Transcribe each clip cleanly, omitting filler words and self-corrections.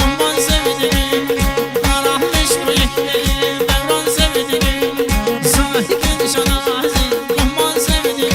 aman sevdiğim Aramış bu yekleri devran sevdiğim Sahikin şanazi aman sevdiğim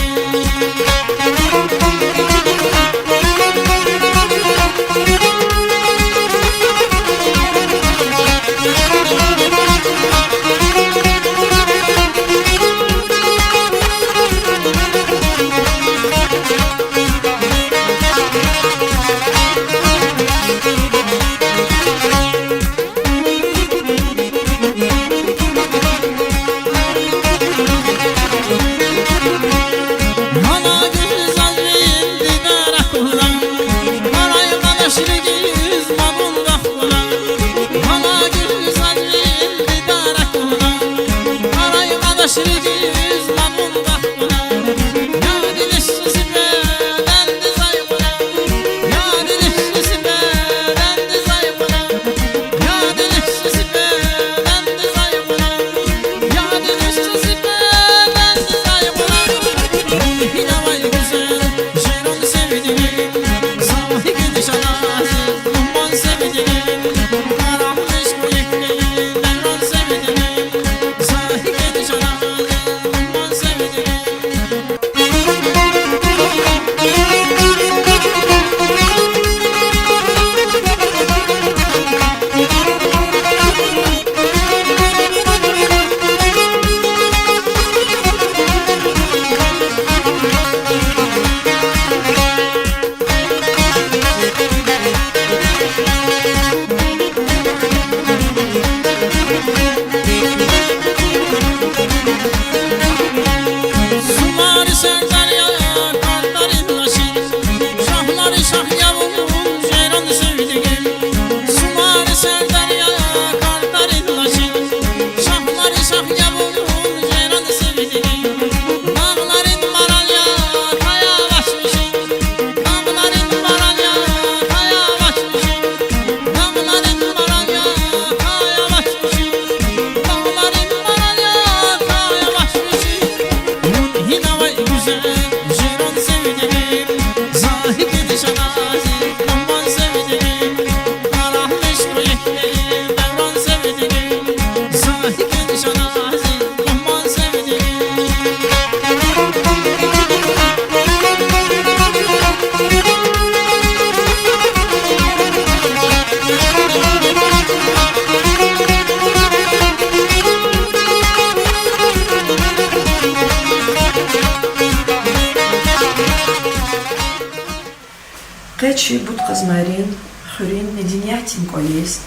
Qeçi bud qazmarin xurin medeniyatin kolis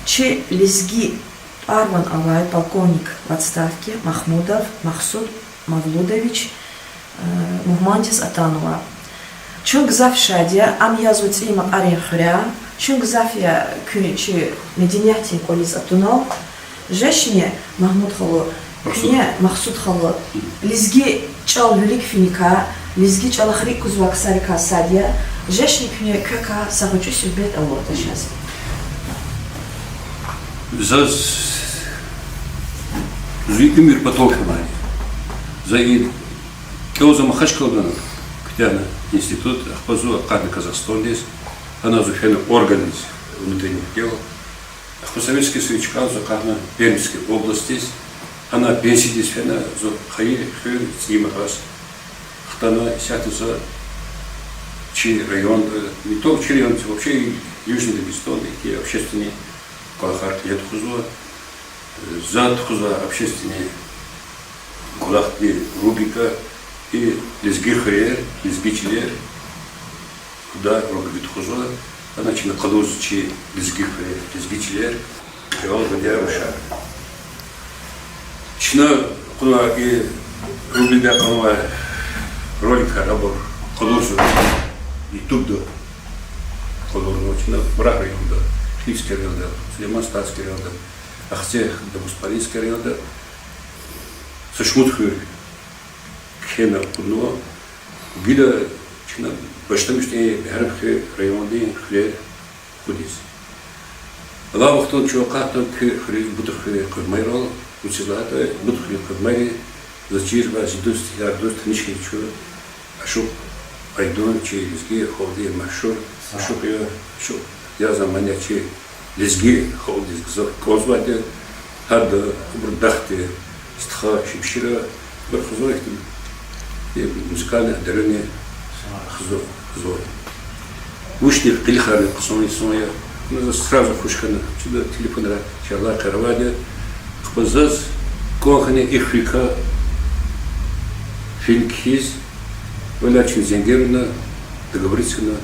Чи лезги Арван Авай, полковник в отставке, Махмудов Махсуд Мавлудович Мухмандис Атанова. Чунг завшадия, ам язуц има арин хря, чунг зафия кюнчи медениятин колис атунов, жешне Махмуд хало, кюне Махсуд хало, лезги чал велик финика, лезги чал хрик кузвак сарика садия, жешне кюне кака сагучу сюбет алота сейчас. За Умир Потокомани, за Кеоза Махачкалдан, Ктяна институт, Ахпазу Акадный Казахстан здесь, она зуфена органы внутренних дел, Ахпасоветский Союзкан, Закарна Пермской области, она пенсии здесь, она за Хаи, Хыр, Цимахас, Хтана, Сятуса, Чи район, не только Чи район, вообще Южный Дагестан, и общественные Калахар Ядхузуа, Задхуза, общественные Гулахты Рубика и Лезгирхаер, Лезгичелер, куда Рубикхузуа, а начали Калузчи Лезгирхаер, Лезгичелер, Кривал Гадяруша. Чина куда и Рубика Канова ролика Рабор Калузу и Тубдо Калурно, Чина Брах районда. Хильский район, Сулейман-Статский район, Ахте, Дагуспарийский район, Сашмутхур, Кхена, Кудно, Бида, Чина, Баштамишни, Харабхи, районды, Хле, Худис. Лавахтон, Чуакатон, Хрис, Бутахи, Кудмайрол, Училата, Бутахи, Кудмайри, Зачирва, Зидус, Ярдус, Танишки, Чур, Ашук, Айдон, Чиризги, Ходи, Машур, Ашук, Ашук. я заманя чи лезги холдис козваде хад бурдахте стха шипшира бахзо ихтим и музыкальное дарение хзо вышли в пилихаре кусони соя ну сразу хушкана чудо телефонра чарла карваде хбазаз кохане ихрика филькиз валячин зенгерна договориться на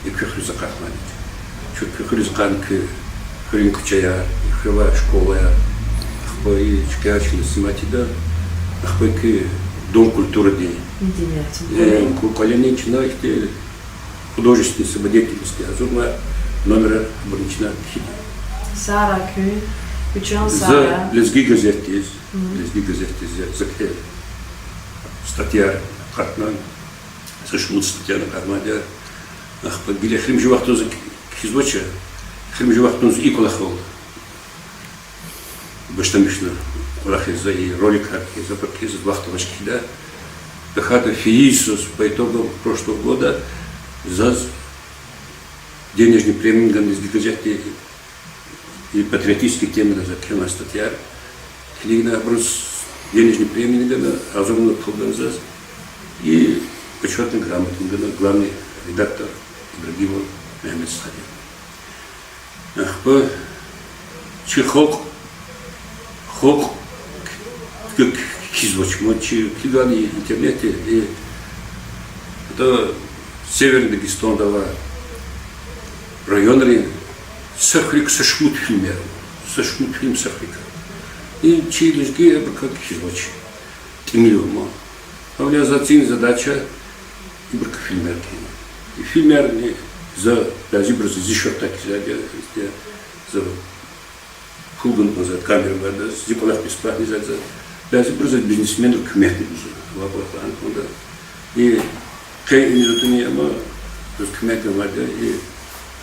и кухрю закахманить чуть кухрю заканки хринку чая хрива школа хбай чкачин симатида хбайки дом культуры день коленич на их художественной самодеятельности азурма номера больнична хиди Сара Кюн Учен за Сара лезги газеты за статья картна сошмут статья на кармаде ах подбили хрим живахтун за хизвоча хрим живахтун за иколахол баштамишна улахиза и ролик за паркиз вахтовочки да дохата фиисус по итогам прошлого года за денежный премиум из газеты и патриотические темы за кино статья книга брус денежный премиум на разумно полгаза и почетный грамотный главный редактор Ибрагимов Мехмед Садин. Ах, чихок, хок, как хизвоч, мочи, кидали в интернете и это Северный Дагестан дала районы Сахрик сошмут фильмер, сошмут фильм Сахрика. И через гея как хизвоч, тимилюма. А у меня задача и брак фильмер. И фильмер не за дазибр за зишорта за фулган назад камеру вода с дипломат бесплатный за дазибр за бизнесмен кметный уже лабораторный фонда и кей институты ама то кметный вода и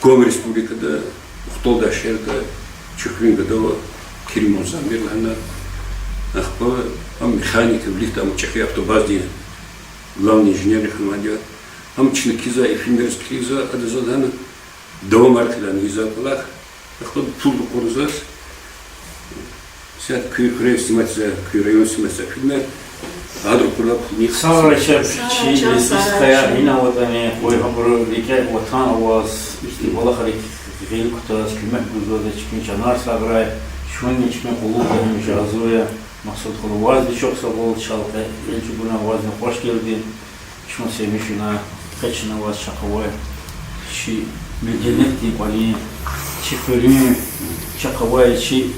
Коми республика да ухтолда шерда чухвинга да Киримон замер лана ахпа ам механика влит там чехи автобазди главный инженер хмадя ам чинкиза и финерский криза адзадана дома аркдан иза плах ахтод пул корзас сят кюрев сниматься кюрев сниматься фильмер адрукула не Саврача чи иская инаватане ой хамбро лике ватан вас ихтибала харик великто скимет гузодачки чанар саграй шуничме улугами жазуя Масуд Хулуаз дичок собол чалка эльчугуна вазна хош келдин шун семишина качна ваз шаковой чи меденети пали чи фурин шаковой чи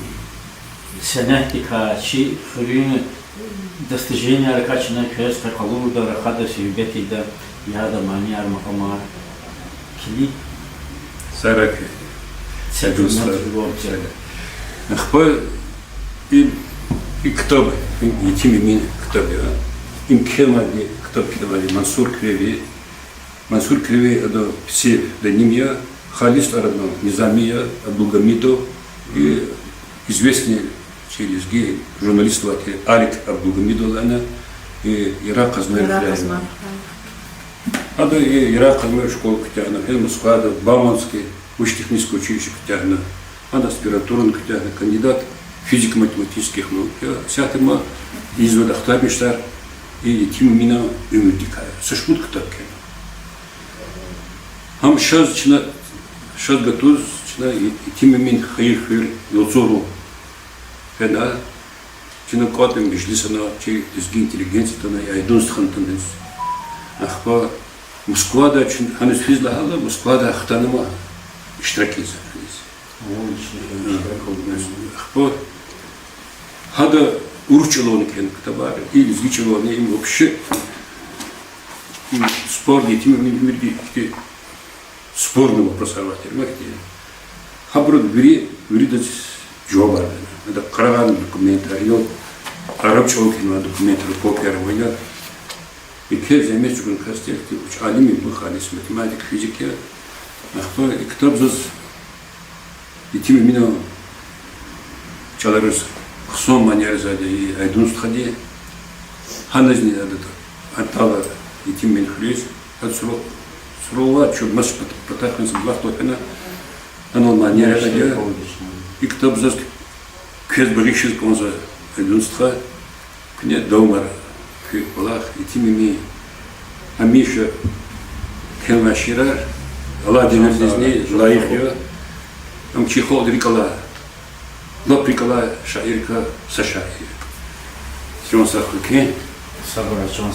сенетика чи фурин достижения ракачна креста калуда рахада сибети да яда маниар макамар кили сарак сядусла ахпа и кто бы, и теми мин, кто бы, им кемали, кто кидали Мансур Креви, это все для немья, Халис Арадно, Низамия, Абдулгамидов и известный через гей журналист Алик Абдулгамидов, она и Ирак Казмер. А да и Ирак Казмер школа Кутяна, Москва, Бауманский, учетехническое училище Кутяна, она аспиратурный Кутяна, кандидат физико-математических наук. Вся тема извод ахтабиштар и тим мина умудикая. Сашмут катакен. Хам шаз готов и тим мин хайхир лозору. Фена чина катем бежлисана чи изги интеллигенция тана и айдунст хантанес. Ахпа Москва да чин ханес физла хала Москва да ахтанама иштраки Ахпа Хада урчелоны кен ктабар или звичелоны им вообще спор детям мирди спорный вопрос аватер махти хаброд бери виридать джобар это караган документ арил арабча кен документ копия война и кез замечу кастер уч алими бухалис математик физика ахпа китаб заз детям мина чаларыс Хсон манер заде и айдунст хади ханазни адата атала и тим мен хрис от сурова чуд маш потахнс блахтопена Анон неряга и кто бы зас кез богищет конза людства кне домар к балах и тимими амиша хелмашира Allah denizli layık ya. Am çiğhol rikala. La prikala şairka saşair. Çon saklıki. Sabır çon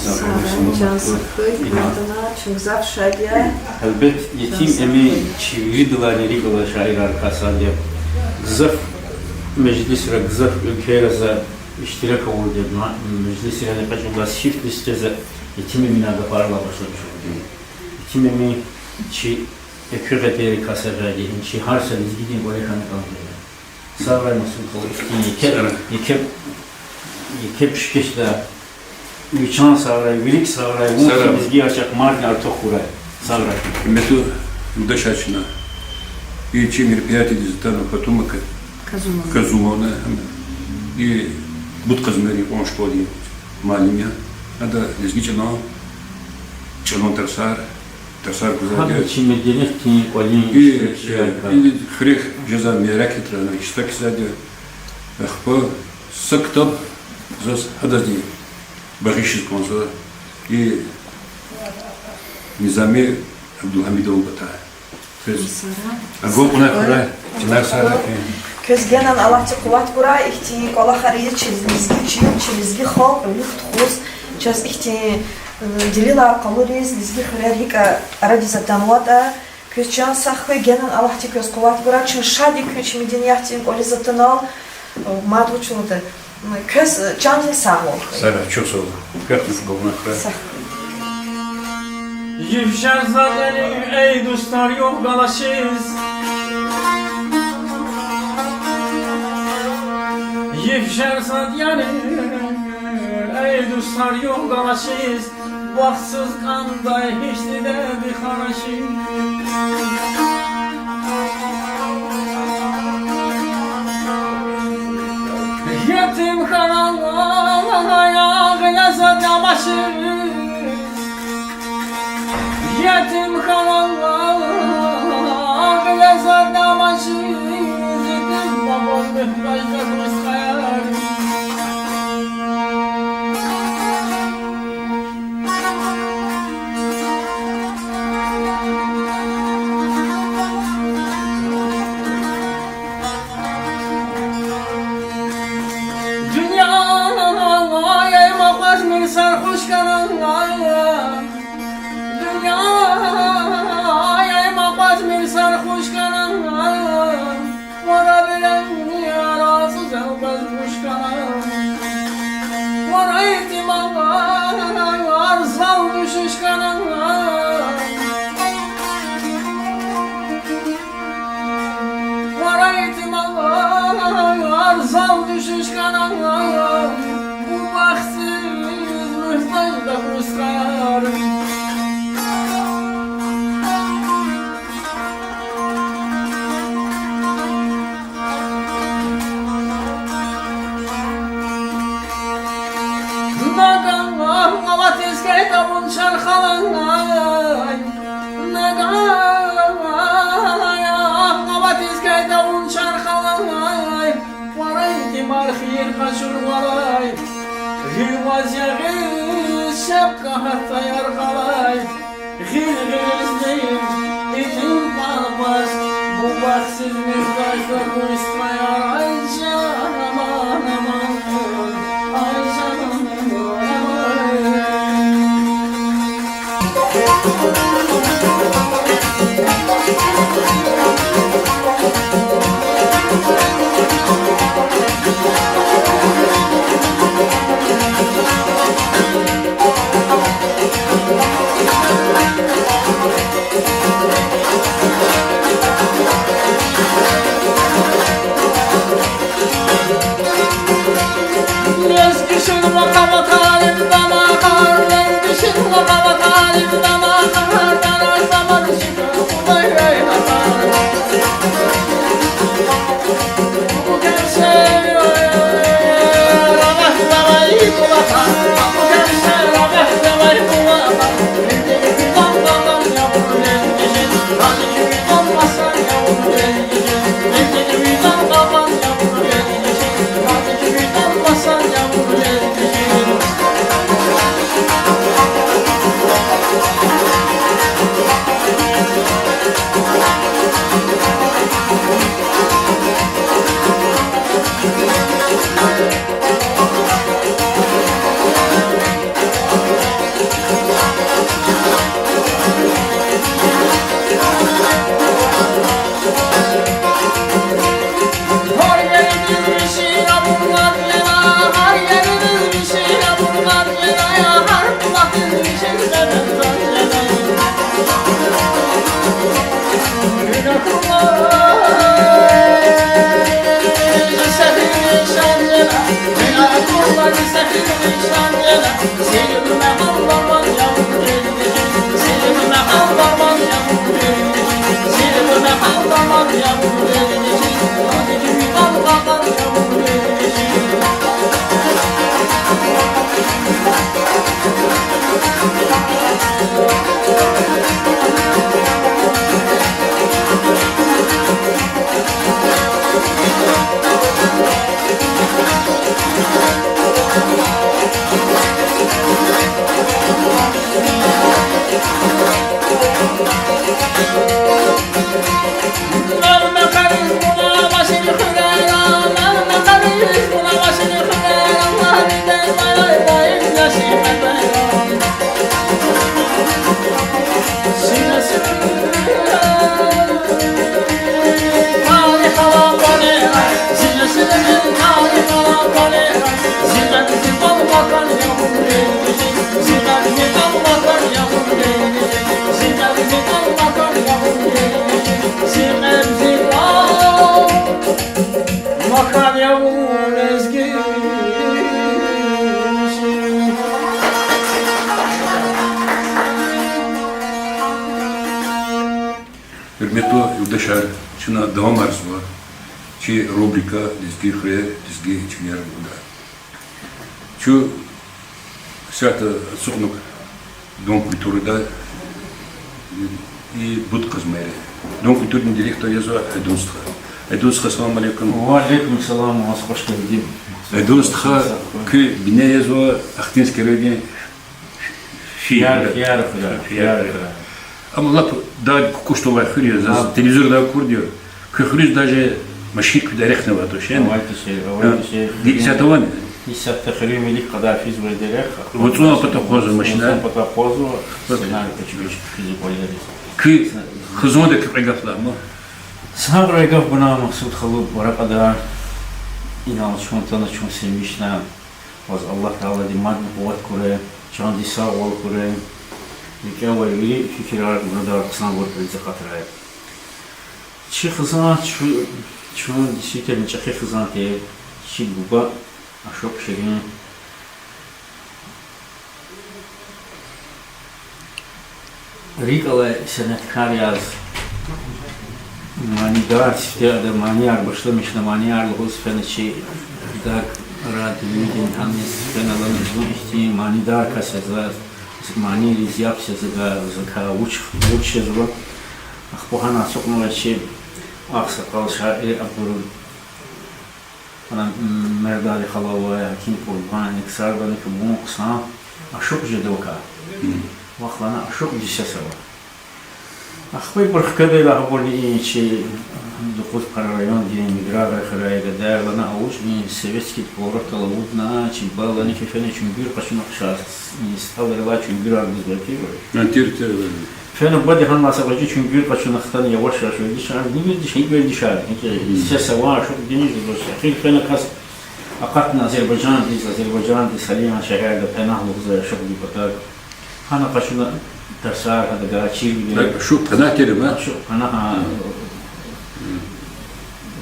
Can sıkı, ardına çünkü zaf şadiye. Elbet yetim emi çivridiler rikala şair arkasında. Gzaf meclisre gzaf ülkelere iştirak oldu. Meclisre ne kadar shift listeze yetim emine de parla başlamış oldu. Yetim emi çi ekürretleri kasarradi, çi harsanız gidin böyle kanı kaldı. Savramasın kolu. Yekep şikeşte üçan savray, vilik savray, bu bizgi açak mark artık kuray. Savray. Мету удачачна. И чем мероприятие дизайна потом Казумона и будка змери он что ли малиня. Надо изгичено чанон терсар кузади. Hadi çi medeniyet ki kolin И хрех жаза мерак етрана истак зади. Ахпа сактаб зас хадади багишит конза и Низами Абдулхамидов бата. Агол бuna кура чинар сара ки. Köz genen Allah'çı kuvat bura ihti kola hariye çizgi xol ölük txuz çöz ihti dilila kaloriz lizgi xler hik araди zatanwata köz çan saxı genen Allah'çı köz kuvat bura çın şadi köç medeniyatın kola zatanal madvuçuldu. Köz çan sağol. Сара чосол. Как ты бuna кура? Yivşer zadeli ey dostlar yok galaşız. Yivşer zadeli ey dostlar yok galaşız. Vaxtsız kanday hiç de bir xanaşım. Yetim xanaya gılazat yamaşız. Yetim kalanlar Ağlazar damaşı Yetim babam mühtaçta kıskayar Dünya yaymakmaz bir sarhoş karanlar Dünyaya maqaz bir sarhoş kanan Vara bilen yarasız elbaz kuş kanan Vara ihtimallar sal düşüş kanan Vara ihtimallar sal düşüş kanan Bu baksız mühtaçta kuskar Tezgahta bunçar xalanay Nagaya Qaba tezgahta bunçar xalanay Varay dimar xir qaşur valay Gilvaz yağız şapka hatta yarqalay Gilgizliyim itin qalmaz Bu baksız mühtaçlar bu istmayar Ay can aman aman Ay can aman Olmasa yavrum Hürmetli yurttaşlar, şuna devam arz var. Çi rubrika dizgi xre, dizgi içmyer burada. Şu siyata suğnuk Dom kulturda i bud kızmayı. Dom kulturun direktör yazıyor Edunstha. Edunstha, selamun aleyküm. Aleyküm selam, hoş geldin. Edunstha ki bine yazıyor Aktinski rögen Fiyar. Ama lap da kuştova xuriya, televizor da kur diyor. Xuriz даже машинку директно ватошен. Десятого. Десятого хрюмели, когда физ выделях. Вот он потопозу машина. Потопозу. Сценарий почему-то физиколери. Ки хзонда кипрегafla mı? Саграйгав бuna Максуд Халуп баракада инал чонтана чон семишна воз Аллах Таала димад кувват куре, чон диса вол куре. Никя вайли фикирар burada кысна бор призе катрай. Чи хзан чон действительно чахи хзан те чи буба ашок шегин Рикала сенеткар яз манидar sifte maniyar başlamışla maniyar lühus fençi dak rad lidin hamis fenalan zubihti manidar kasezaz maniyar izyapse zaka uç yazılı akbuhana sokmaçı aksakal şair abdurul ana merdali xalava kim kurban iksardan ki bu kısa aşok jedoka Вахлана ашок десятого. Ахвей бархкады лахболи чи духут район где миграра харайга да лана аучни советский город Талаудна чи балани кефене чумбир пашина шас не стал рела чумбир аргузбеки. На территории. Фену бади хан масабаji чумбир пашина хтан яваш шашо дишар не видишь не видишар. Десятого ашок денег дош. Ахил фена кас акатна Азербайджан дис Салима шахар да пенах луза ашок дипатак. Хана пашуна тарсар хадага чиви. Şu kana kelime. Şu kana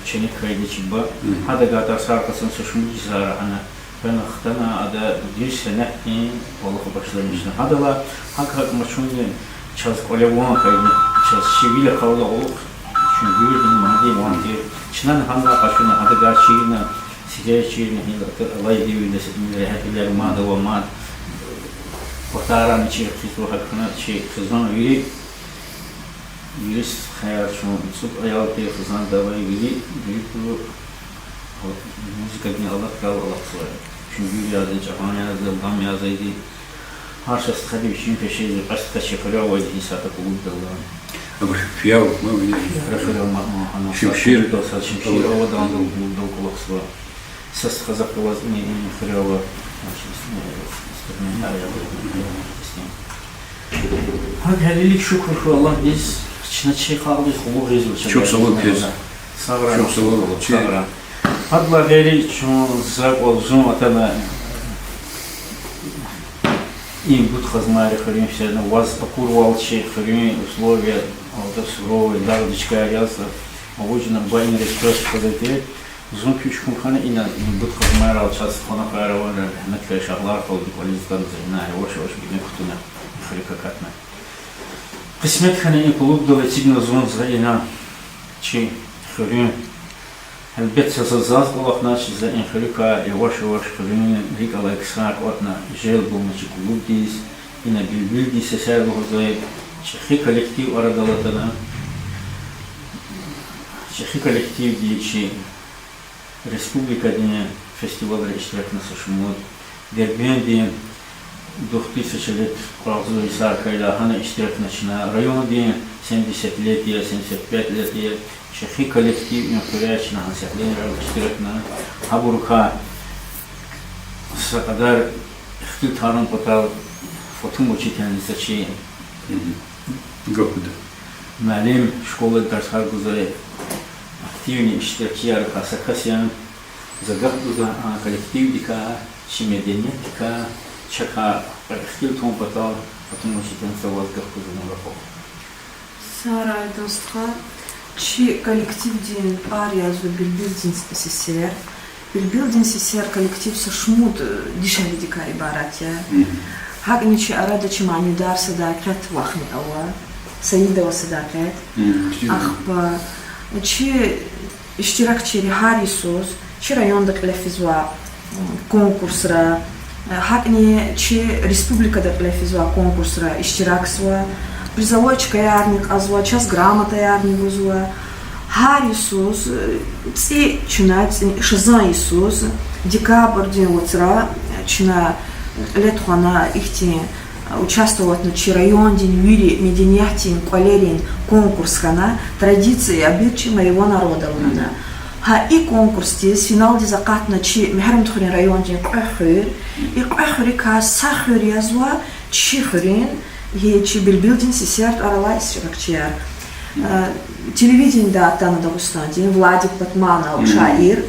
ученик хайдичиба. Хадага тарсар касан сушмуji сара хана. Фена хтана ада 1 sene Allah'ı başlamıştı. Hadala hak maçuni çaz kolevon haydi çaz şivile kavla olup çünkü gördüm madi wanti. Çınan handa pashuna hadaga çiğne size çiğne Allah diyor desin hatiler mada ve mad. Потара ничего хитро хакна чи хзан вили юрис хаяр шон суд аял те хзан давай вили биру музыка не Allah Taala Allah söyle. Çünkü yazı Japan yazı Bam yazıydı. Her şey tabii için peşinde başka şekilde o insata kullanıldı. Ama fiyal mı ne? Şimşir dosa şimşir o da kullanıldı kulaksı. Ses kazak var ne xirava. Hadi halilik şükür şu Allah biz içine çiğ kaldı hulu rezil. Çok sağ ol kez. Çok sağ ol. Hadla gayri şu zak olsun atana им будут хазмари хрим все на вас покурвал чей хрим условия алда суровый дардичка yazdı. Обычно байнер экспресс подойти. Uzun küçük mukana ina bu kazmaya alçaz kona karavanı hükümet şahlar kaldı koalizdan zeyna yavaş yavaş gidin kutuna Afrika katna. Kısmet hani kulüp dolayısıyla zon zayna çi xürün elbette sazaz olakna çize Afrika yavaş yavaş xürün rikala eksak otna jel bulmaçı kulüp diz ina bilbil diz seser bu zay çi kolektiv aradalatına Чехи коллектив дичи республика день фестиваля иштирак на сошмут. Дербен день 2000 лет правзу и саркайда хана иштирак начина. Район день 70 лет, 75 лет. Чехи коллектив нюхуряч на хансяклин иштирак на хабурка. Сакадар хтутарон потал фотум учительница чи. Гохуда. Мәлім школы дарсхар гузары активный иштиракчиар касакасян загах гуза коллектив дика чимеденетика чака ихтил том потал потом учительница возгах гуза мурахов. Сара Айдостха, чи коллектив дин ариазу билбилдин СССР. Билбилдин СССР коллектив сошмут дишали дика ибаратя. Хагничи арада чимани дар садакат вахни ава. Саидова садакат. Ахба чи иштиракчири харисус чи райондак лефизва конкурсра хакни чи республикадак лефизва конкурсра иштираксва призовочка ярник азва час грамота ярник узва харисус ци чина шизан Исус декабрь день уцра чина летхана ихти участвовать на район день вири мединяхтин квалерин конкурс хана традиции обычаи моего народа лана ха и конкурс здесь финал дизакат на чи мехрам тхрин район день кахыр и кахрика сахыр язва чихрин е чи билбилдин сисерт арала исчеракчер телевидение да тана Дагестан день Владик Батманов шаир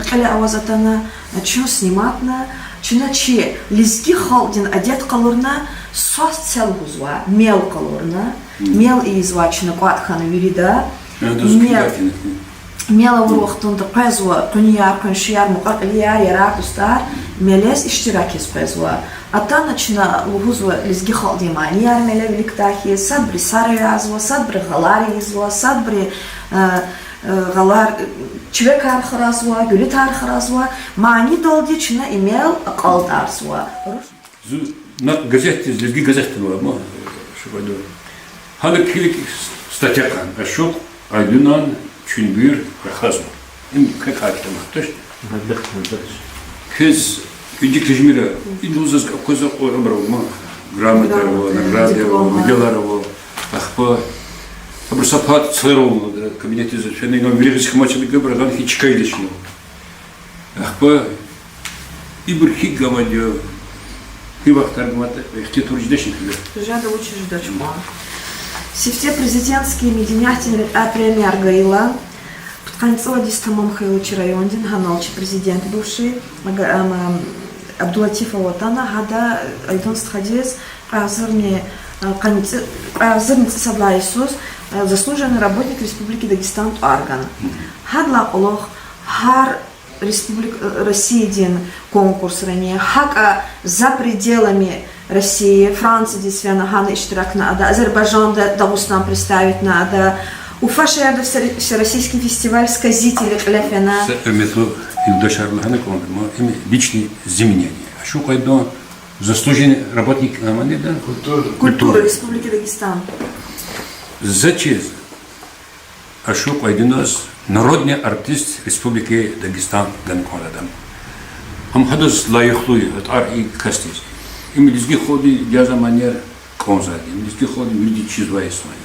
каля авазатана чё снимать на чиначи лизги халдин одет калурна сос цел гузва мел калурна мел и извачна кватхана вирида мела врохтун да пезва туния коншияр мукаклияр ярак устар мелес иштираки спезва ата начина гузва лизги халдин манияр меле великтахи садбри сараязва садбри галари изва садбри галар человек архаразва, гулит архаразва, мани долди чина имел калдарсва. На газете, лизги газеты была, ма, что пойду. Хана килик статья кан, ашок, айдунан, чунбир, рахазу. Им как хатта махташ. Кез идик режимира, идузас коза обрав, ма, грамотарова, наградева, деларова, ахпа. Абрусапат целого кабинета изучения, но великих мачали габраган хичкайлишно. Ахпа ибрхи гамадё хивахтар гамата ихтитурждешник. Жада лучше ждать ма. Севте президентские мединяхтин премьер Гаила подконцова дистамам Хайлучи райондин ханалчи президент бывший Абдулатифа Ватана хада айдон стхадес азырни азырница сабла Исус заслуженный работник Республики Дагестан Арган. Хадла Олох Хар Республика России дин конкурс ранее. Хака за пределами России, Франция действительно хана иштирак надо, Азербайджан Дагестан представить надо. Уфа шеяда всероссийский фестиваль сказителей Лефена. Метро Илдашарла хана конкурс, личные изменения. А что кайдо заслуженный работник Аманеда? Культура Республики Дагестан. Зачем? Ашок один раз народный артист Республики Дагестан Ганколадам. Хам хадас лайхлуй от ар и кастис. Им лизги ходи дяза манер конзади. Им лизги ходи люди чизвай свое.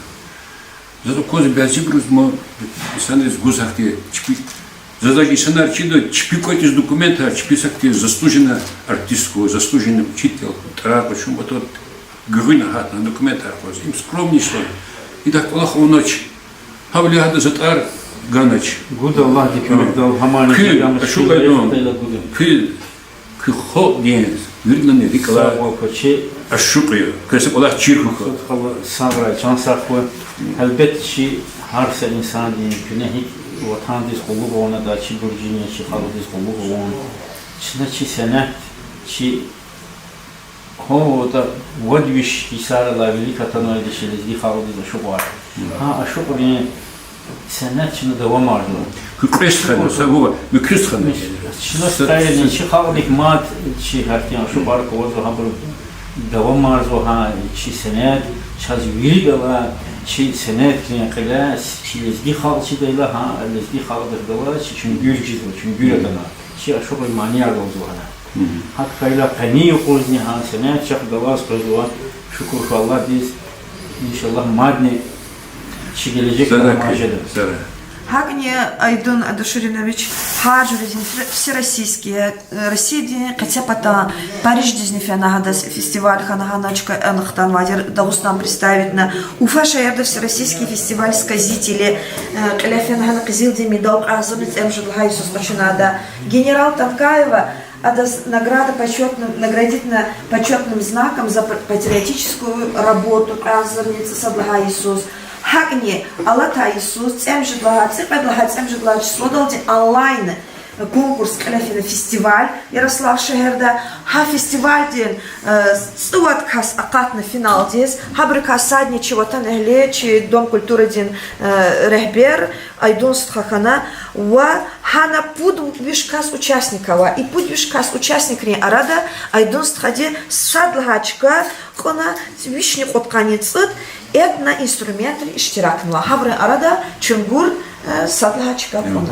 Зато кози бязибрус мо исанрис гузахти чпи. Задача исанар чидо чпи какой-то из документа, чпи сакти заслуженный артистку, заслуженный учитель. Тара почему тот гвина хат на документах воз. Им скромнейший. И так Аллаху ночь. Хавли хада затар ганач. Гуда Аллах дикамик дал хамани дигам шугайдон. Фил хо ден. Вирднане рикла. Ашукаю. Кайсак Аллах чирхука. Сагра чансаху. Албет чи харса инсан дин кунехи ватан дис хулу вона да чи буржине чи халу дис хулу вона. Чна чи сена чи هو ودوش كسر لا велика таной дешелезги халуди за шугар. А шугар сенат чина давам арду. Кукрестхан, сагова, мукрестхан. Чина стайли чи халуди мат чи хартиан шугар козу хабру давам арду ха чи сенат час виригала çi senet kıyakla çi lezgi halçı değil ha lezgi halıdır da çi çünkü gülcü çünkü gül adana çi aşağı bir maniyar oldu bana. Hakkıyla kani yokuzni ha senet çak davaz kızıva şükür Allah biz inşallah madni çi gelecek Зара. Хагни Айдун Адуширинович Хаджуризин всероссийские Россия день хотя пота Париж дизни фенагадас фестиваль ханаганачка анахтан вадер Дагус нам представить на Уфа шаярда всероссийский фестиваль сказители Каляфенагана Кизилди Медал Азамец Эмжудлха Иисус Починада генерал Танкаева награда наградительно почетным знаком за патриотическую работу Азамец Садлха Иисус Хагни Аллата Иисус, цемжидла число долди онлайн конкурс каляфина фестиваль Ярослав Шехерда ха фестиваль ден стуат кас акатна финал дес хабрикас садни чего-то нехле чи дом культуры ден рехбер Айдун Стхахана ва хана пуд вишкас участникова и пуд вишкас участникри арада Айдун Стхади садлгачка кона вишни котканицыт Этна инструментри иштиракнула. Хавры арада чунгур садлгачка кона.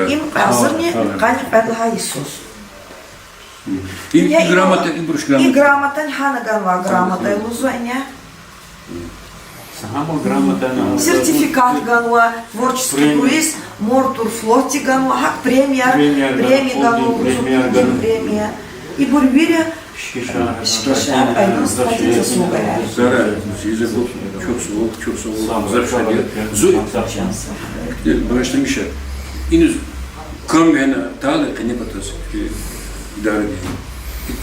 Им казырни кани падлага Иисус. И грамота, и бруш грамота. И грамота, ханаганва грамота, лузуэня. Сертификат ганва, творческий круиз, мортур флоти ганва, хак премия ганва, премия. И бурбире Şkişa, Aydan Strat'ın zaslugaya. Zara, size bu çok soğuk, zarfşadiye. Zul, başta Mişa, iniz kamyana, tağla kene patas, idare edeyim.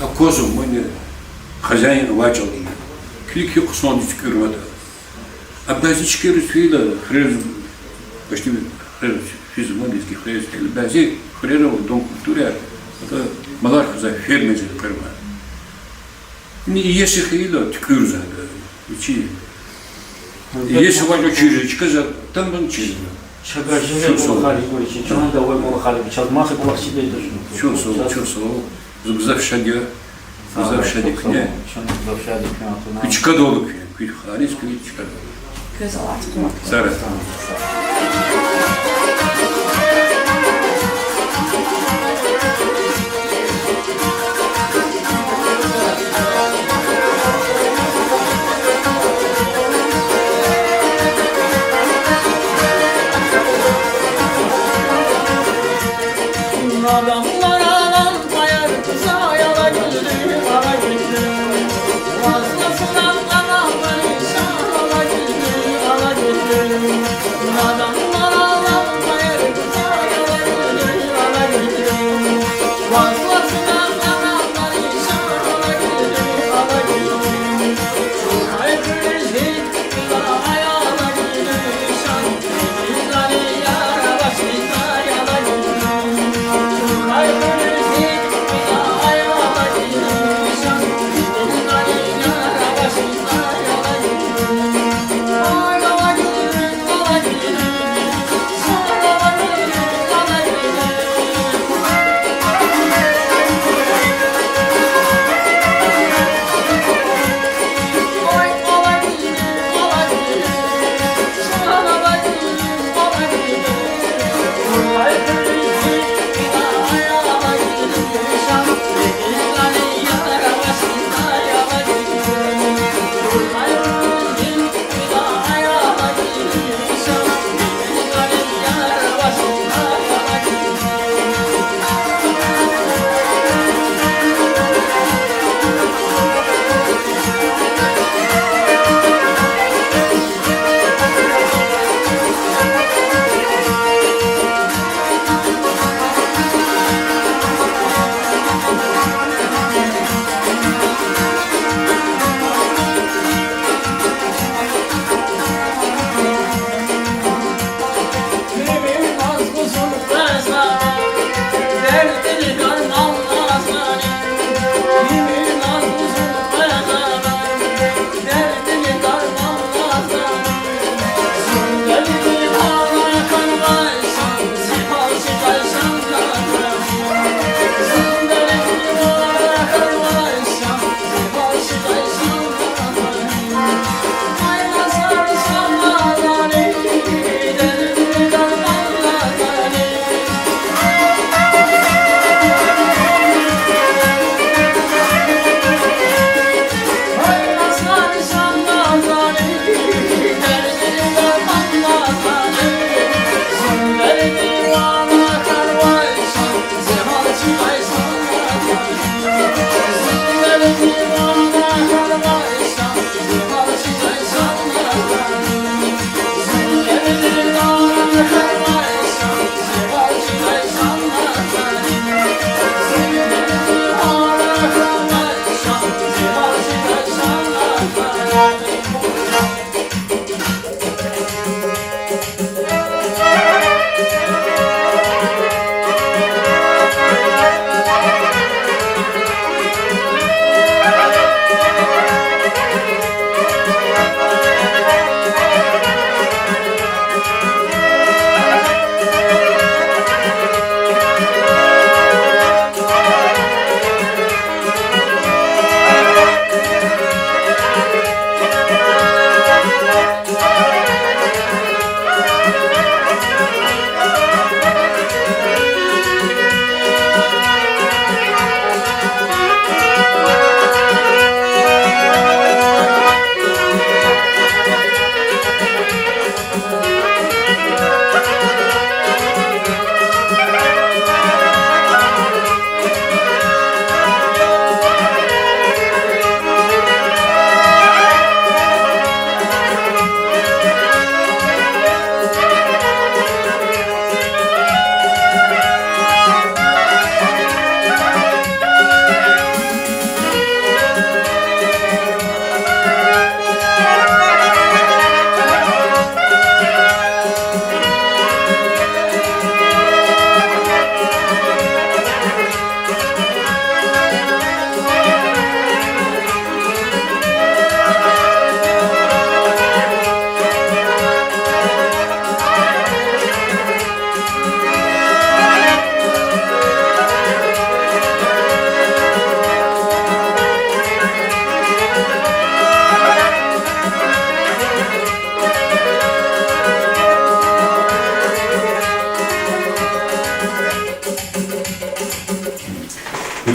A kozum, mani, хозяин вачал, клик yok son çıkırmadı. Bazı çıkırız fiila, hrez, başta hrez, fizmaliski hrez, bazı hrez o don kultura, hatta malar kıza fermeci kırma. Если хило, тькюрза, учи. Если важно чижечка, там он чижа. Шагажеве булахали горичи, чон да ой булахали, чалмасы булахчиде душну. Чусол, завшадя, кне. Чон завшадя кне. Кучка долу кне, кучхарис кучка. Közalát. Zara. Adamlar alan kayar kıza yala güldü, ala güldü. Vazlasından anamlar insan ala güldü, ala güldü. Adamlar alan kayar kıza yala güldü, ala güldü. Vazlasından anamlar insan ala güldü, ala güldü. Kalbimiz gitti ayağına güldü, sanki bizleri yara başımızda yala güldü.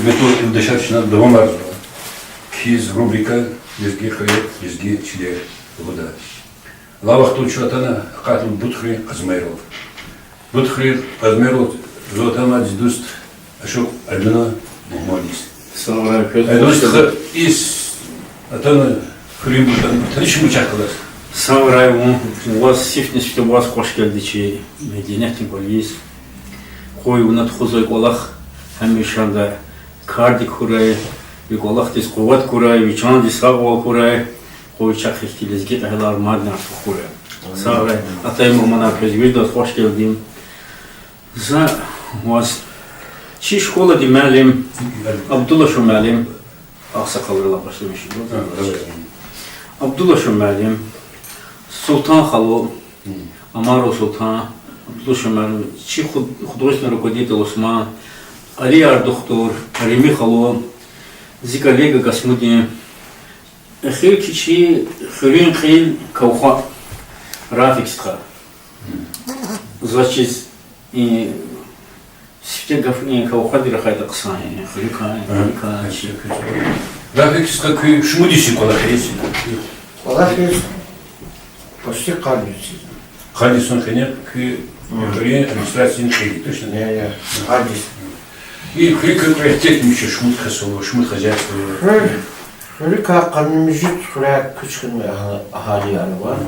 метод достаточно давно. Хиз рубрика «Лезги хает, лезги чилер вода». Лавах тут что-то катл бутхри казмеров. Бутхри казмеров золотама дидуст ашок альбина мухмадис. Самая Дидуст из атана хримбутан танишим участвовал. Самая у вас сифнис что у вас кошкелдичи мединетин полис. Хой у надхузой колах хамишанда кардик хурай и колах тис куват курай вичан дис хавал курай. Хой чахихти лезги тахлар мадна хурай. Самая атаему мана произведет кошкелдим. За вас чи школа ди малим Абдулла Шумалим аксакалырла başlamış. Абдулла Шумалим Султан Халу Амару Султан Абдулла Шумалим чи художественный руководитель Осман Али Ардухтур Реми Халу Зикалега Гасмуди Хил кичи Хурин Хил Кауха Рафикстха Значит и Сифте гафни кауходира хайта ксани, хрика, чика. Да, как шмудиси колахрис. Колахрис почти кадиси. Хадис он хенек к администрации хеди, точно? Не, кадис. И хрика приоритет мище шмут хасово, шмут хозяйство. Хрика канмижит хря кучками ахали арва.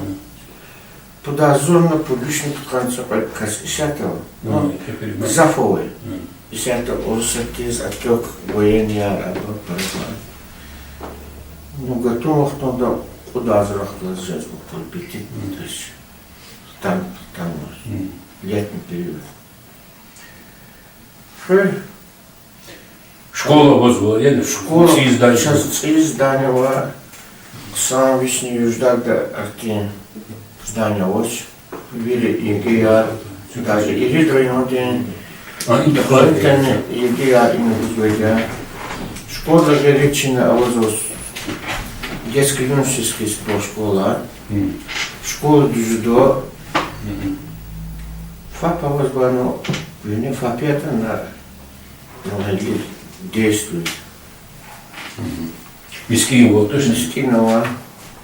Туда зона публичных тканцев касишатов, но зафовый. И это урсатиз отек военный арабов парфан. Ну готовых туда куда зарахтылась жизнь по 5 тысяч. Там летний период. Школа возвала, я школа. Сейчас здание var. Сам вишни юждагда арти здание очень. Вили ЕГЯ, даже Ирид районе, дополнительно ЕГЯ именно Узбекия. Школа Горячина, Авазос, детско-юношеская школа, школа дзюдо, ФАП Авазбану, вине ФАП это на действует. Мискинова, точно? Мискинова.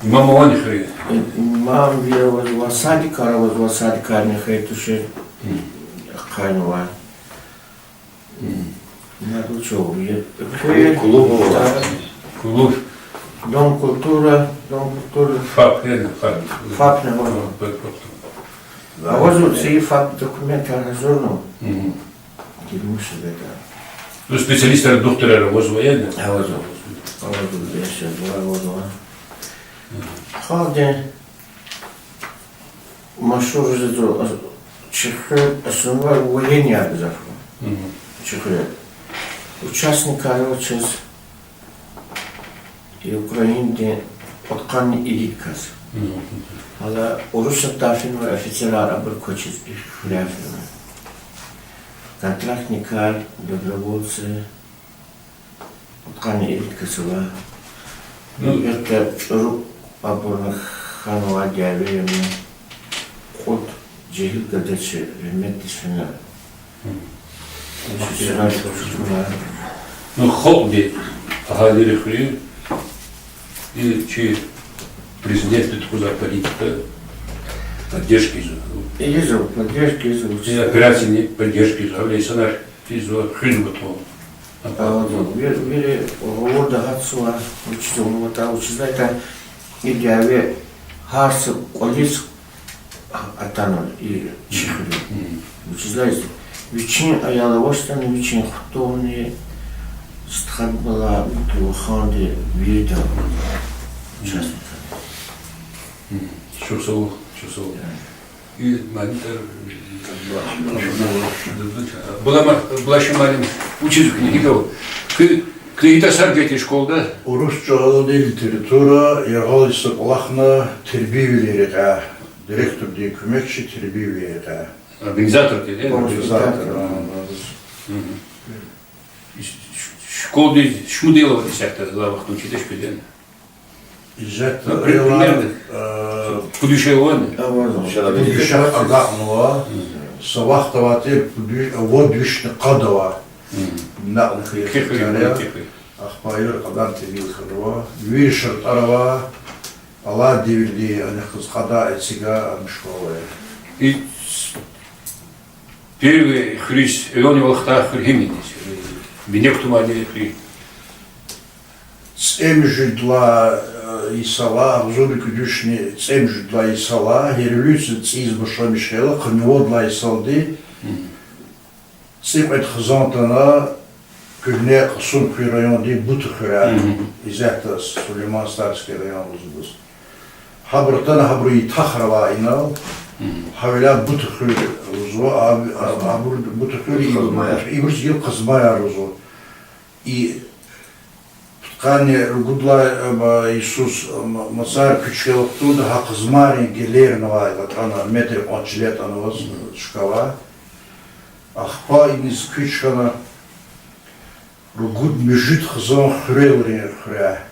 Мама Ваня хрен. Мам вировала садика, развозила садика, не хайтуши. Хайнова. Надо что, Клуб. Дом культуры. ФАП, реально, ФАП. ФАП не можно. А вот и ФАП документы разорну. Кирмуши это. Ну, специалисты доктора развозила, я не? А вот еще два года. Халде машур жду чихы основной военный обязательно. Чихы. Участника через и Украине открыли элиткас. Але урусов тафинова офицера обркочит их хляфина. Контрактника, добровольцы открыли элиткасова. Это рук абурных ханова диавеями ход джихил гадачи реметтишина. Ну, хобби, Галири Хри, и чей президент откуда политика, поддержки из Изу, поддержки изу. и операции поддержки из Авлейсанар, из Хринбутова. Вели вода гацуа, учтем вот а учитывая и диаве харс колец атанол и чихри. Учитывая Вичин аялавостан вичин хтовни стхабала туханди вида участника. Чусов. И Манитер была еще маленькая учителька Никитова. Кредита саргети школда? Урусча литература ягалысы Аллахна тербиевлерге, директор де көмекші тербиевлерге. Организатор ты, да? Школды Шмуделова десятка главах учитель шпилен. İzzet Примерно. Будущее войны. Buduşa Agahmova, Sabah Tavatir, Vodüşne Kadova, نقل خير Kıhır. أخبار قدر تبي الخروة ويشرط أروا الله ديردي أنا خز قضاء سجا مشكوة И первый хрис, и он его хта хримидис. Бинектума не хри. Цемжидла Исала, взоры кудюшни цемжидла Исала, хервюцы циз башамишхела, хневодла Исалды, цепет хазантана, кюрне Сумский район, ди Бутухра, из этого Сулейман-Старский район уздус. Хабртана хабру и Тахрава инал, хавиля Бутухра узу, а Бутухра и Брусил Казмая узу. И Кане Гудла Иисус Мацар Кючел туда Хакзмари Гелернова, она метр 10 лет она was шкала. Ахпа из Кючкана Ругуд межит хзон хрелри хря.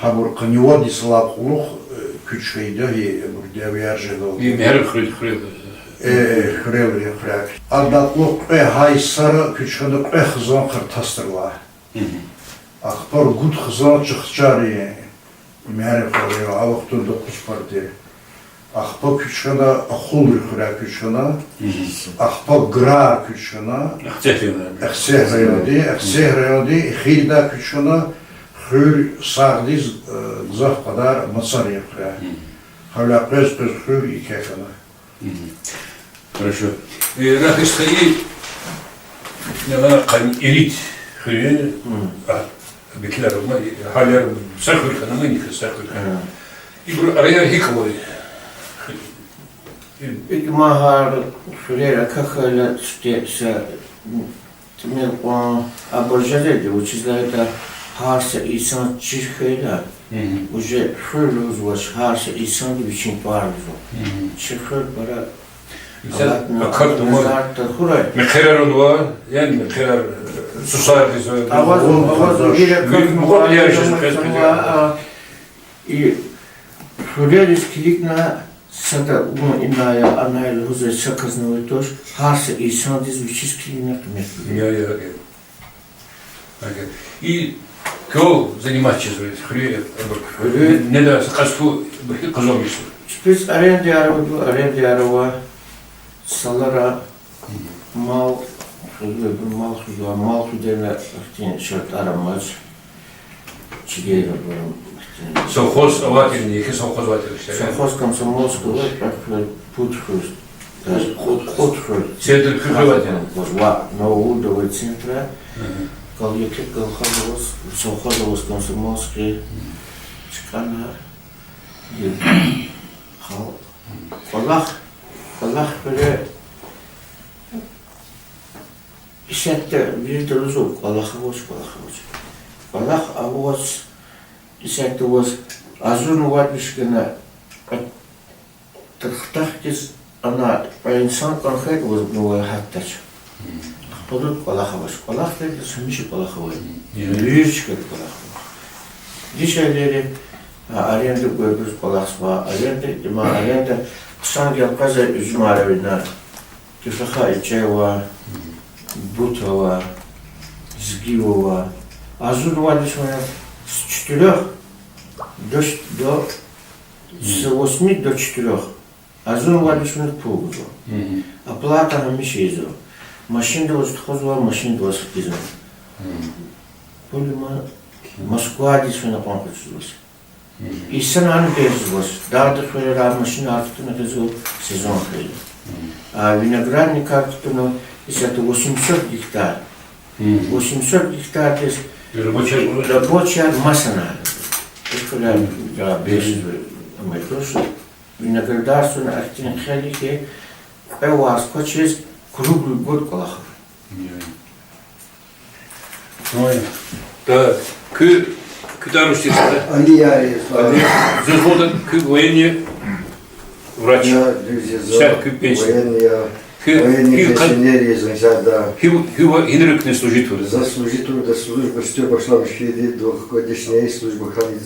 Хабур каньоди слаб лух Кючкайда и бурдявяжел. И мер хрил. Хрелри хря. Ардатлук хайсара Кючкана хзон хартастерла. Ахпар гуд хзан чхчари мэр форё авахтун да кушпарте ахпа күчкана ахул хра күчкана ахпа гра күчкана ахсехраяди хилда күчкана хыр сагдиз зах падар мацари хра хавла прес хыр икехана. Хорошо. И рахисхаи нема кан ирит хры Bekler olma, haller sakır kanımı nikah sakır kanı. İbur araya hikmoi. İgmahar şuraya kakayla stetse tümel o aborjede учезляет harsa insan çirkeyla. Уже хрылу звуч harsa insan gibi için parlıyor. Çirkey para Как думаю, мекерер он var, yani mekерер susar bize. И шурелис кликна сада ум иная анайл хузе чаказновой тош харса и сандиз вичиски накмет. И кто занимается хрюе, не да каспу казомиш. Теперь аренда арова салара мал худена тин шот арамач чигейра бором. Совхоз аватирни, их совхоз аватирни. Совхоз комсомольский вот как путхуз. Даже ход. Центр хрюватин. Ва новудовый центр. Коллеке колхоз, совхоз комсомольский. Чкана. Хал. Allah böyle işette bir de uzun Allah'a boş. Allah avuz işette was azun varmış gene tırhtahkiz ana insan konkret was bu hatta. Bunu Allah'a boş. Allah dedi sümüşü Allah'a boş. Yürüyüş çıkıyor Allah'a. Dişeleri arayanda gördüğünüz Allah'a arayanda Sanki kaza üzüm arabına kifaka içewa, butava, zgiva, azur var düşmana с 4 до 8 до 4. Azur var düşmana pulguzo. Оплата на мишизо. Машин 28 var, машин 28 var. Полима Москва düşmana konkursulos. İnsan anı bezos. Darda şöyle maşın artıtını bezos sezon kıydı. Vinogradnik artıtını ise 800 гектар. 800 гектар des рабочая масса надо. Это 500 метров. Виноградарство активно хелики. Эвас кочез круглый год колахов. Да, Куда русские? Алия, Заходят к военные врачи. военные пенсионеры из Зада. Хива инрыкный служитель. За служитель до службы что пошла в Швеции двухгодичная служба ходить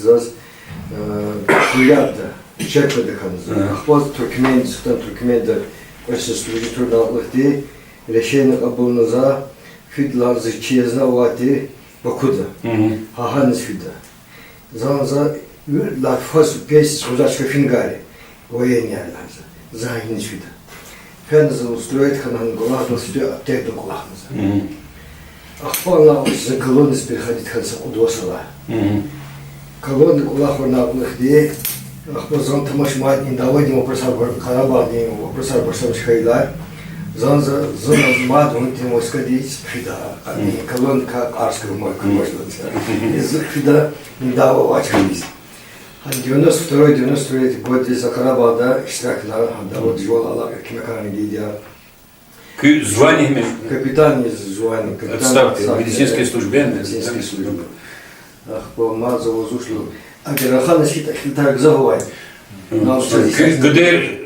приятно. Чеква дыханза. Хвост Туркмен, там Туркмен да служитель на Лахте. Решение оболноза Фидла зачезна вати Бакуда. Хаханс фида. За латфас пес узачка фингари. Военная лаза. Загинс фида. Фенза устроит ханан гулах, но сюда аптеку гулах. Ахпала за колонны переходит ханса удосала. Колонны гулах на улахде. Ахпазан тамаш мать не давай вопросар Карабах, не вопросар Барсавич Хайдар. Занза мать он тем сказать фида. Колонны как арского мой может. Из фида не давал вачкались. 92-93 год из Карабахда штрафна давал жвала кимакарни гидя. Звание Капитан из звания. Отставки, медицинской службе. Медицинской службе. Ах, по мазу зушлю. А Герахан так забывай. Где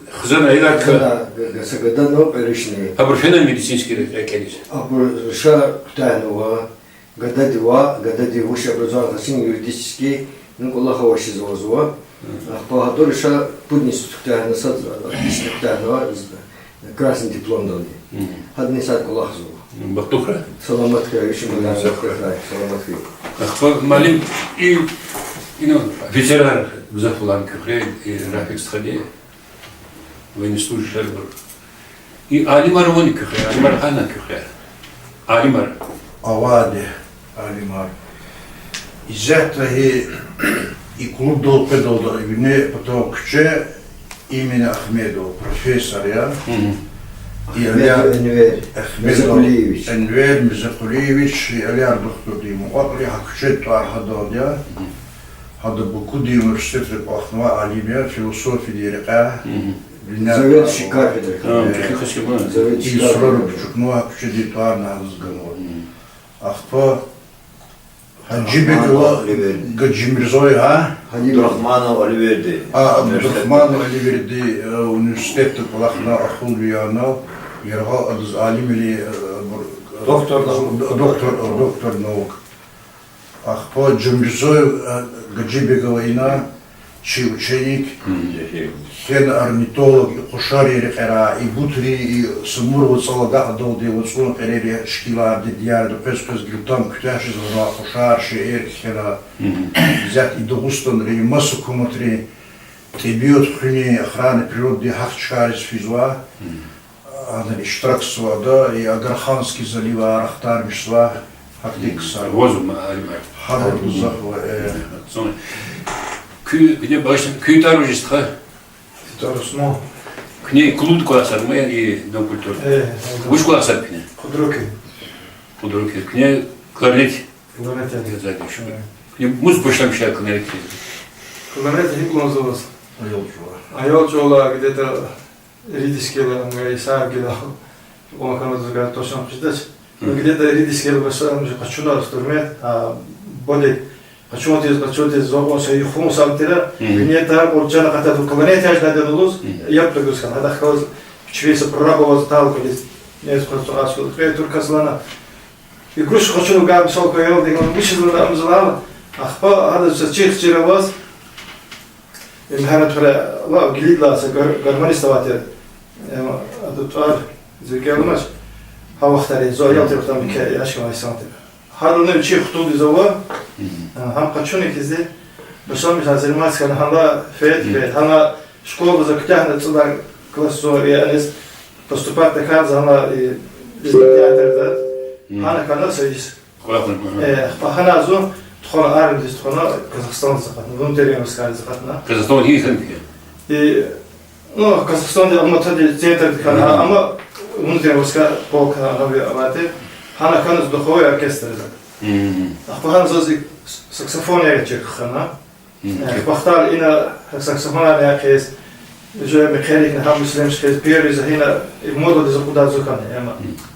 хзана илак. Да, сагада но перешли. А профессионал медицинский рекерис. А ша тайного года два высшее образование юридический, ну Аллаха ваши завозва. А по году ша путниц тайна сад тайного красный диплом дали. Одни сад Аллах зов. Бахтухра. Саламатка еще мы саламатка. Ах, малим и ветеран Зафулан Кахре и Рафик Стхаде, военнослужащий Шербур. И Алимар Вони Кахре, Алимар Хана Кахре. Алимар. Аваде, Алимар. Из этого и клуб дол педал, и мне потом кче именно Ахмедов, профессор, я. И Энвер Мизакулевич, и Алиар доктор Диму. Вот я кче туар хадал, я. هذا بكودي университет Пахнова Алимия философия дирека. Завет Шикафедр. Завет Шикафедр. Чукнуа кучеди туарна разговор. Ахпа Хаджибекова Гаджимирзой, а? Абдурахманов Оливерди. Абдурахманов Оливерди университет Пахнова Ахулвиана. Ерга Адз Алимили доктор наук. Ахпа Джумризой Гаджибекова ина чи ученик, хен орнитолог, кошари рекера, и бутри, и самуров салага адолди, вот сон перери шкила дедяр, до пескос грютам ктяши зала кошар, шеер хера, взять и догустан ри массу коматри, трибьют хрени охраны природы хахчкарис физва, она штраксва, да, и Агарханский залива, Арахтар мишва, хактикса. Возум Алимар. Харабу захва. Где башен, кютару жестха. Тарусмо. К ней клуб классар, мы и дом культуры. Уж классар к ней. Худруки. К ней кларнет. Кларнет. К ней музыку шлямщая кларнет. Кларнет не клонзовался. Айолчола где-то ридискела, исагила. Он канадзга точно пиздец. Где-то ридискела басам же качуна стурмет, а более хочу здесь зовут шею хум самтира, мне там урчана ката в кларнете аж надо луз, я пригускан, это хауз чвеса прорабовал сталкивались, не сколько раз, только слана. И груш хочу гам шел коел, дигам вышел на амзала, ахпа هذا чех чироваз. المهنة ترى لا جديد لا سكرماني استواتر أدوار زي كلامش هوا اختاري زوجي أنت بتعمل كي أشكال ما يسمعتر هذا نمشي خطوط زوا هم قتشوني كذي بس هم مش هزير ماسك أنا هلا فيت هلا شكول بزكتاه نتصدق كلاس زوري أنيس поступать на каждый هلا إزدياتر ذات أنا كنا سويس فهنا زو تخون عارف دي تخون قزاقستان زقتنا فونتريا مسكاري زقتنا قزاقستان هي خنك и ну قزاقستان دي أما تدي центр كنا أما فونتريا مسكار полк هذي أماتي هنا كان زدخوي أوركستر زق أخبارنا زوزي ساكسفون يرجع خنا بختار إنا ساكسفون أنا كيس جو ميكانيك نحن مسلم شخص بيرز هنا الموضوع ده زقودات زكانة أما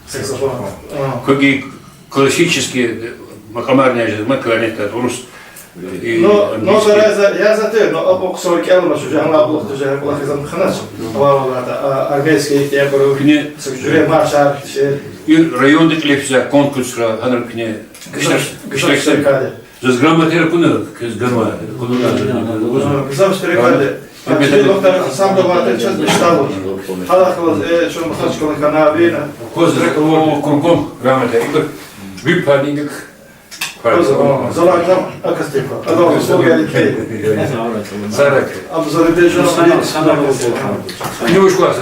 ساكسفون كوجي классические макамарные же мы кларнет это рус. Но я за то, но об кусок ялма что же она была тоже была хизам ханаш. Вала это армейский я говорю кне сужуре маршар и район деклепся конкурс она кне государственный кадр. За грамотера куна с гарма куна. Государственный кадр Доктор сам добавил час бештаву. Халахлаз, что мы хотим канавина. Козырек кругом грамота. Выпадник. Залагдам акастика. Адам слуга ликей. Зарак. Обзор бежал. Не уж класс,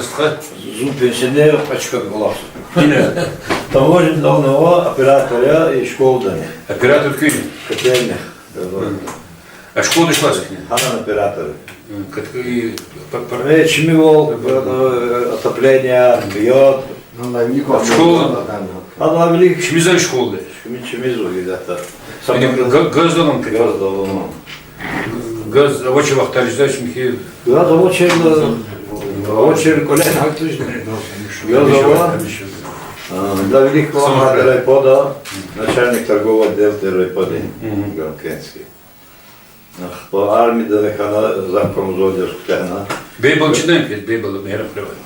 Зум пенсионер очка глаз. Yine Таможен давно оператора и школдани. оператор күйі. Котельных. А школа класс. Ханан операторы. Как Чемивол, отопление, бьет. Школа. Она велик. Шмизай школы. Чемизу где-то. Gaz dolan kıyı. Газ давно. Gaz очень вахтариздач михи. Газ очень колен активный. Газ для великого мага райпода, начальник торгового отдела райпода, Ганкенский. По армии да нехана замком зодержкана. Бейбал чинаем пет, бейбал мэром плевать.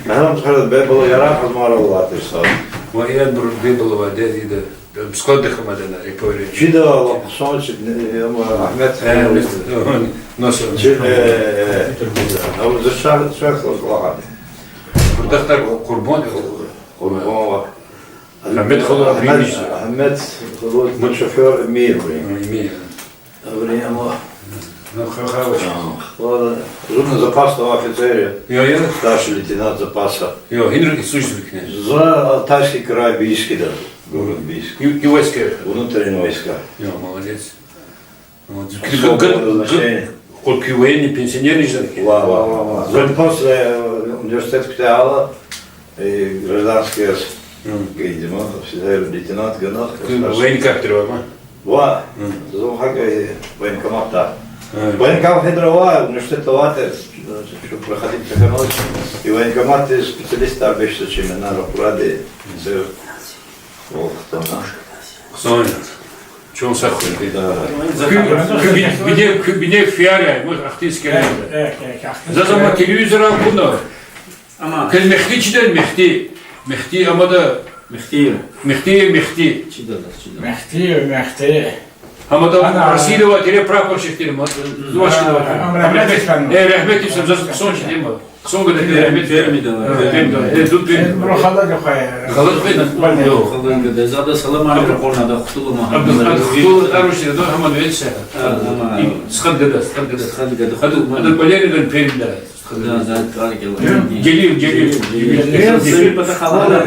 Мэром сказал, бейбал яра хазмарал латышса. Моя друг бейбал воде ида. Сколько хамадана и повели. Чида солнце, Ахмед. Носом. А вот зашар сверху злагами. Доктор Курбон. Курбова. Ахмед Холод. Ахмед Холод, шофер мирный. Время. Ну, хорошо. Зубный запасного офицера, Я. старший лейтенант запаса. Я, Генрих Исусович князь. За Алтайский край Бийский, да, город Бийск. И войска. Внутренние войска. Я, молодец. Вот. Особое назначение. Хоть военный пенсионер не знаю. Затем после университета Ктеала и гражданский видимо, офицер лейтенант Ганах. Военный как требуем, Ва, зумхага и военкомата. Военкомат Хедрова, университет Латер, чтобы проходить такой и военкомат специалисты обещают, чем на Рапураде. Соня. Чем сахар? Да. Где фиаля, мы ахтинский район. Зазама телевизора куна. Ama Кел мехти чидан мехти. Мехти амада. Мехтир. Мехти. Мехти. Амада Расилова тере прапорщик тере. Зуашкина. Рахмет ипсам зазам сончи дема. Сонга да рахмет Vermedi. Тут Брохада гохай. халат бена. Kalın gıda. Zaten salam arı korna da kutulma. Абдул Аруши да хамад ветса. Схад гада, схад гада. Hadi gıda. Это балерин передля. Da zaten gel. Gelip. Sırf bata kalan.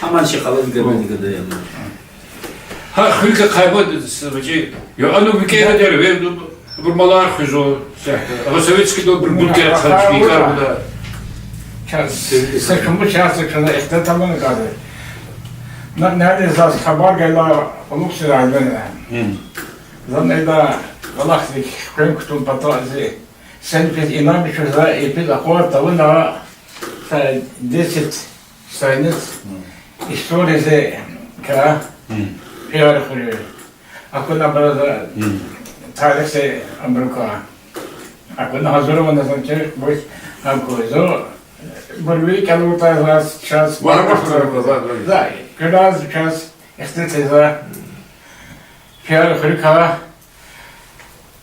Aman şey kalan gıda yani. Ha, hülke kaybı sıvıcı. Ya anu bir kere der ve burmalar hüzo. Ama Sovetski de bir bulke kalmış bir karında. Sıkıntı sıkıntı işte tamam kaldı. Nerede zaz haber geldi oluk sıraydı. Zannet galaktik köyün kutun patladı. Sen pek inanmışsın da epey akor tavına desit sayınız istorisi kara piyade kuruyor. Akuna burada tarihse Amerika. Akuna hazır olmadan sonra boş hamkoydu. Burayı kalıpta şans var mı? Da, biraz şans istediğinizde piyade kuruyor.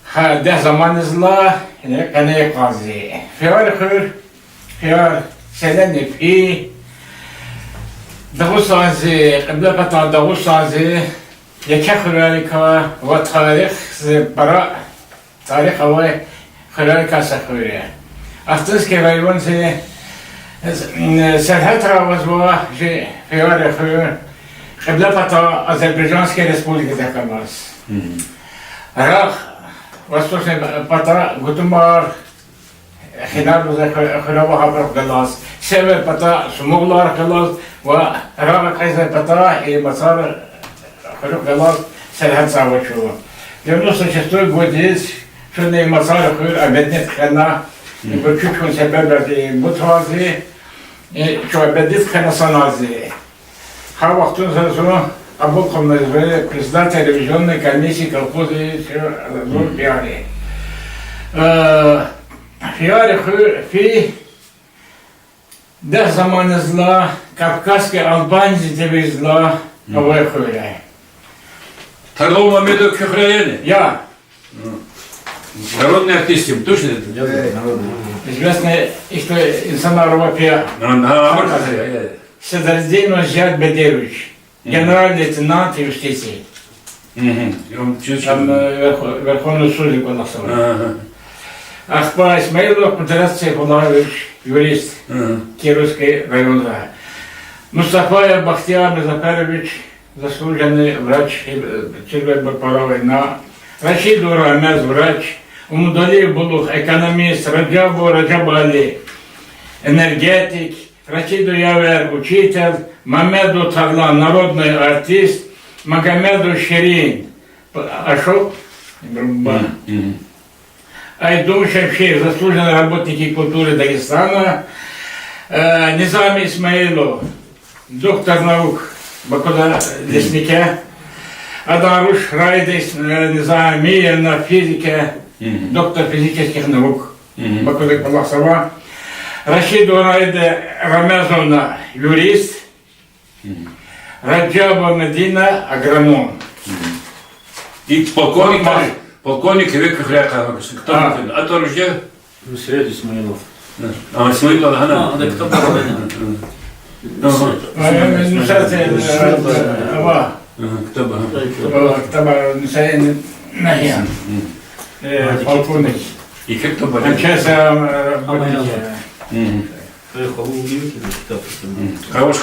Ha, de zamanınızla ne kanıya kazı. Piyade kuruyor. Piyade senden nefi. Dağısanızı, kıble patan dağısanızı. Yeke خلالك وتاريخ برا تاريخ هو خلالك سخوية أختس كغيرون سرحت راوزوا شيء في وارخ قبل فترة أذربيجانسكي ريسبوليكا تكماس راخ وستوش فترة قدمار خلال خلابها برق جلاس سبب فترة سموغلار خلاص وراغ قيسر فترة مسار خلق جلاس سرحت ساوشوا 96 год здесь что не масара хыр обеднет хана и чуть-чуть себеберди бутрази и что обедит хана санази ха вақтун sonra Абул Хамназбе президент телевизионной комиссии колхозы зор пиари пиари хыр фи да заманызла Кавказский албанцы девизла авай хырай Tarlav Mehmet'e kükreyeni. я Народные артисты, точно это? Известно, что инсан Арвапия Седардин Ожат Бедерович, генерал-лейтенант юстиции. Там Верховный суд Коносова. Ахпа Исмаилов, Кудрат Сейфуллаевич, юрист Кировской района. Мустафаев Бахтияр Музафарович, заслуженный врач Чирбек-Бакпара война. Рашид Урамез, врач. Умудалиев Булух, экономист. Раджабу Раджабали, энергетик. Рашиду Явер, учитель. Мамеду Тарлан, народный артист. Магомеду Ширин, Ашок. Айдум Шевшеев, заслуженные работники культуры Дагестана. Низам Исмаилов, доктор наук Бакуда Лесника. Адаруш Райдис Низамия на физике, доктор физических наук Бакуда Паласова. Рашиду Райде Рамезовна, юрист. Раджаба Медина, агроном. И полковник Века Хряка. Кто это? А то ружье? Сред Исмаилов. Исмаилов, да, кто Кто бы? Полковник. И как кто бы? Хорош.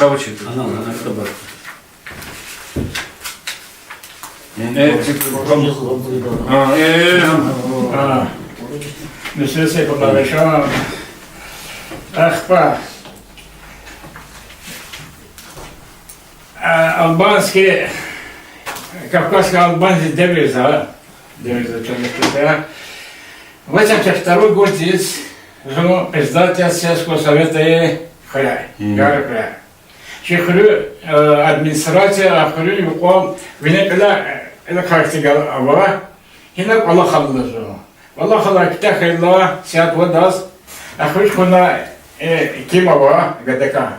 Несется по большому. Ахпа. Албанские, кавказские албанцы девиза человека. В 82 год здесь жил председатель сельского совета Хряй, Гары Хряй. Чехрю администрация, ахрю юком, винекля характер ава, хинак Аллах Аллаху. Аллах Аллах ктахилла, сят водас, ахрю куна кимава гадака.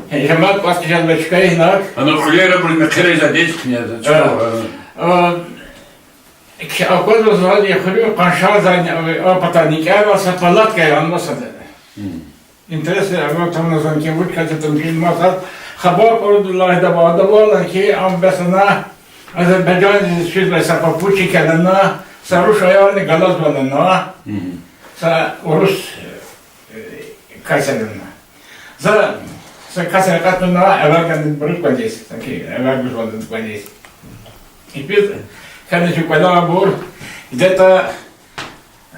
Жамат паскижан бачка хинак. Оно хулера был мекерей задеть князя. Аквазу звали хрю, канша за опатаника, палатка, он масада. Интересно, а там на звонке выкатит там фильмасад. Хабар Ордуллах давала, ки амбесана Азербайджан шизла сапапучи кадана, сарушаяны галазбанана, са урус касадана. За касадана эваган бруквандис, таки эваган бруквандис. И пит, когда чуквала бур, где-то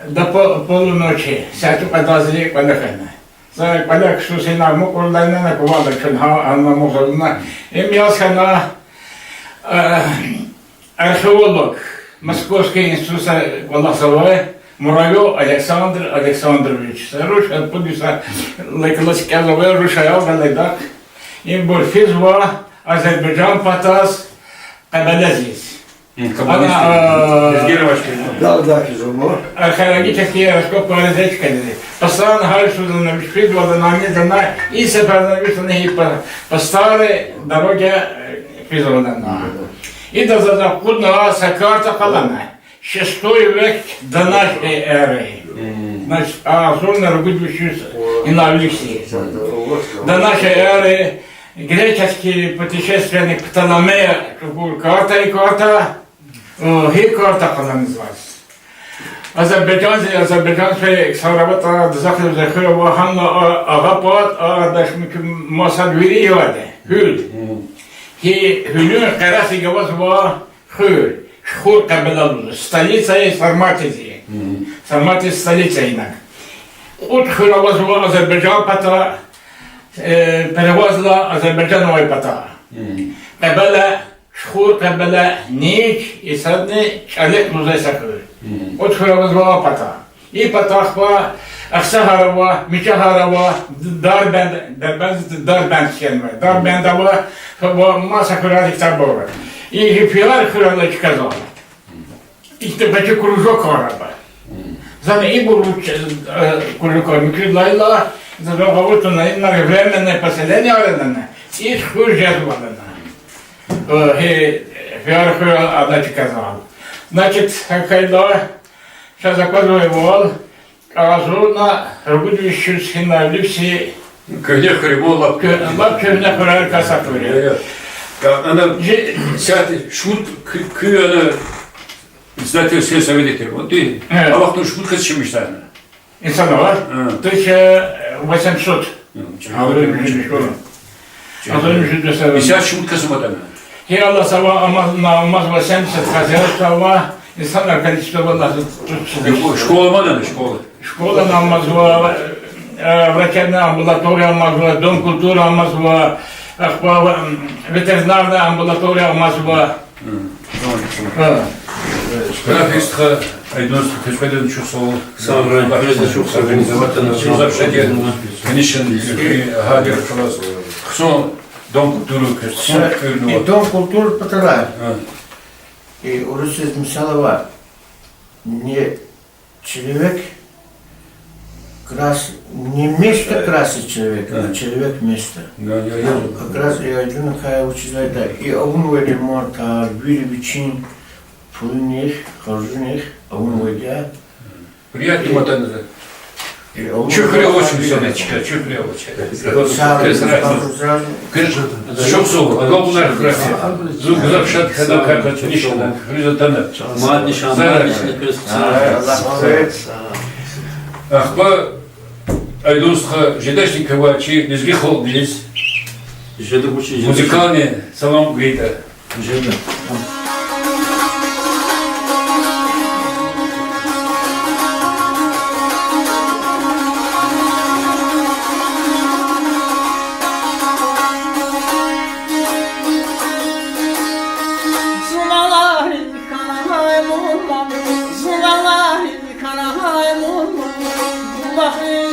до полуночи, сяту кадазли квадахана. Поляк, что сына мукурдайна на кувала, чунха, анна мухална. Имясхана археолог Московский институт Волосовой, Муравьев Александр Александрович. Руш отпудится лекласказовой рушаял галайдак. Им был физва Азербайджан патас Кабалязис. Да, физумо. Археологические раскопки разведчиками. Постоянно говорят, что на Вишпидвода нам не дана, и сопровождали по старой дороге Физоводана. И до западного Сакарта Халана. 6 век до нашей эры. Значит, особенно рубительщик и навлексии. До нашей эры греческий путешественник Птоломей, карта, карта Халана называется. Азербайджанцы саравата захлеб захлеба ханна агапат адашмик масадвири яде хюд. Хи хюню караси гавазва хюд. Шхур кабелалу. Столица есть Сарматизи. Сарматиз столица инак. От хюравазва Азербайджан пата перевозила Азербайджановой пата. Кабела шхур кабела нич и садни чалек музей сахур. От хюравазва пата. И патахва Ахсагарова, Мичагарова, Дарбенд схемы. Дарбендова масса хюразик табора. И филар хюразик сказал. И ты кружок араба. За ней был кружок Микрилайла, за договор на временное поселение арендное. И хюржезвадано. Филар хюразик сказал. Значит, когда Сейчас закладывал, разумно, рубудущую схема люкси, Где хребола? лапки на параль касатуре. Она сядет, шут, она издатель сельсоветитель. Вот ты, а вахту шутка с чем мечтана? İnsanlar 1800. И сейчас шутка смотана. Her Allah sabah namaz ve 70 Hazirat sabah insanlar количество нас Школа надо, школа. Школа намаз ve врачебная амбулатория намаз ve дом культуры намаз ve ветеринарная амбулатория намаз ve Графистха, Айдос, господин Чусол, конечно, Гагер, Хсон, дом культуры, И дом культуры Патара. И у Руси Мисалова не человек не место красит человека, а человек место. Крас я один хай учитель да. И он вели морта, вили бичин, фулних, хожних, он ведя. Приятный мотан. Чухря очень зеленочка, чухря очень. Çok soğuk, kapılar kırası. Zubzapşat kadar kalkat nişana, hrizatana. Mad nişanlar içinde kırısı. Ахба Айдосха, Жедашникова, чи низги холдились. Музыкальный салон Грита. Hey,